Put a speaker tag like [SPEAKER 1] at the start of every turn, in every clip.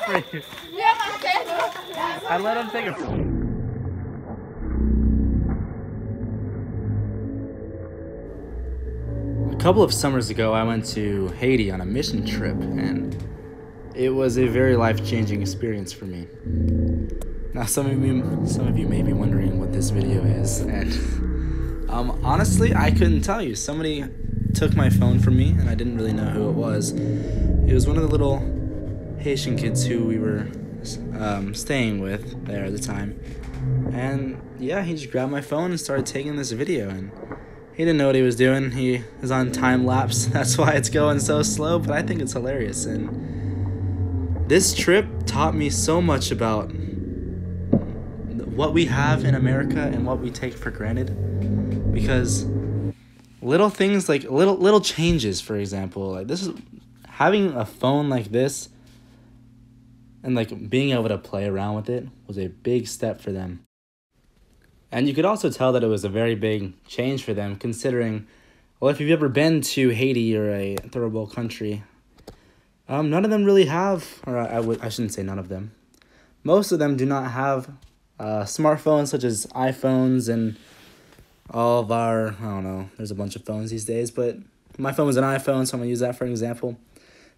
[SPEAKER 1] for you. I let him take it. A couple of summers ago, I went to Haiti on a mission trip, and it was a very life-changing experience for me. Now, some of you may be wondering what this video is, and honestly, I couldn't tell you. Somebody took my phone from me, and I didn't really know who it was. It was one of the little Haitian kids who we were staying with there at the time, and yeah, he just grabbed my phone and started taking this video, and he didn't know what he was doing. He was on time lapse. That's why it's going so slow, but I think it's hilarious. And this trip taught me so much about what we have in America and what we take for granted. Because little things like little changes, for example, like this is having a phone like this and like being able to play around with it was a big step for them. And you could also tell that it was a very big change for them, considering, well, if you've ever been to Haiti or a third world country, none of them really have, or I shouldn't say none of them. Most of them do not have smartphones such as iPhones and all of our, I don't know, there's a bunch of phones these days, but my phone was an iPhone, so I'm going to use that for an example.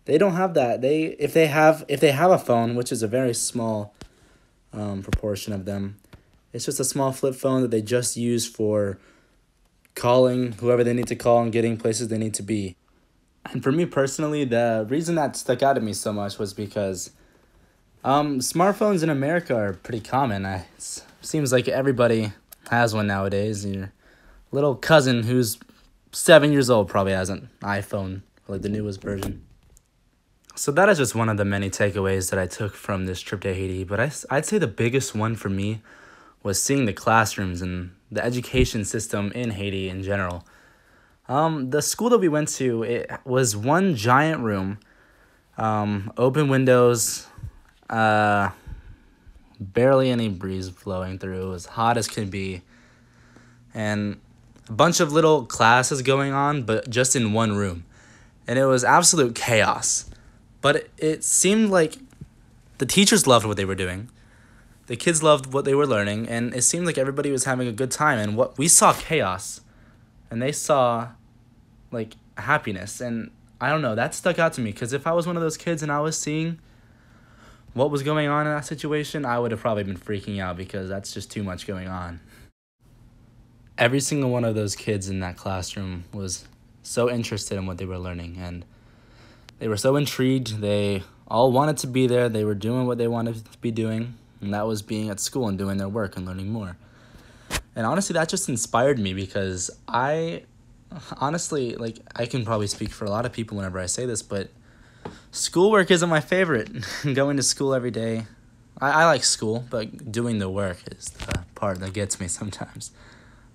[SPEAKER 1] They don't have that. If they have a phone, which is a very small proportion of them, it's just a small flip phone that they just use for calling whoever they need to call and getting places they need to be. And for me personally, the reason that stuck out to me so much was because smartphones in America are pretty common. It seems like everybody has one nowadays. Your little cousin who's 7 years old probably has an iPhone, like the newest version. So that is just one of the many takeaways that I took from this trip to Haiti. But I'd say the biggest one for me was seeing the classrooms and the education system in Haiti in general. The school that we went to, it was one giant room, open windows, barely any breeze flowing through. It was hot as can be, and a bunch of little classes going on, but just in one room. And it was absolute chaos. But it seemed like the teachers loved what they were doing. The kids loved what they were learning, and it seemed like everybody was having a good time. And what we saw chaos, and they saw like happiness. And I don't know, that stuck out to me, because if I was one of those kids and I was seeing what was going on in that situation, I would have probably been freaking out, because that's just too much going on. Every single one of those kids in that classroom was so interested in what they were learning, and they were so intrigued. They all wanted to be there. They were doing what they wanted to be doing, and that was being at school and doing their work and learning more. And honestly, that just inspired me, because I can probably speak for a lot of people whenever I say this, but schoolwork isn't my favorite. Going to school every day, I like school, but doing the work is the part that gets me sometimes.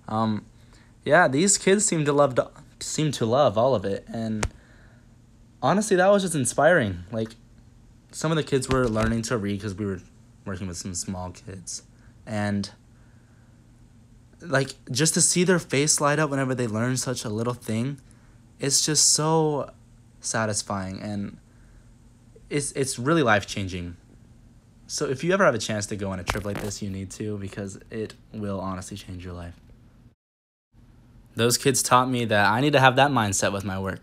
[SPEAKER 1] Yeah, these kids seem to love all of it, and honestly, that was just inspiring. Like, some of the kids were learning to read because we were working with some small kids, and like, just to see their face light up whenever they learn such a little thing, it's just so satisfying, and it's really life-changing. So if you ever have a chance to go on a trip like this, you need to, because it will honestly change your life. Those kids taught me that I need to have that mindset with my work.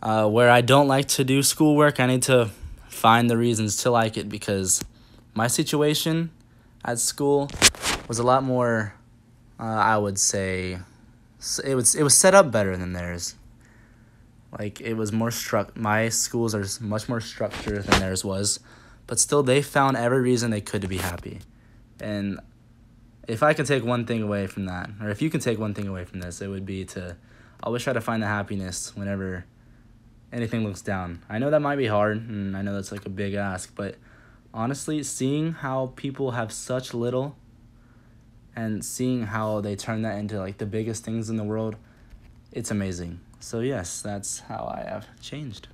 [SPEAKER 1] Where I don't like to do schoolwork, I need to find the reasons to like it, because my situation at school was a lot more, I would say, it was set up better than theirs. Like, it was more my schools are much more structured than theirs was, but still they found every reason they could to be happy. And if I can take one thing away from that, or if you can take one thing away from this, it would be to always try to find the happiness whenever anything looks down. I know that might be hard, and I know that's like a big ask, but honestly, seeing how people have such little and seeing how they turn that into like the biggest things in the world, it's amazing. So yes, that's how I have changed.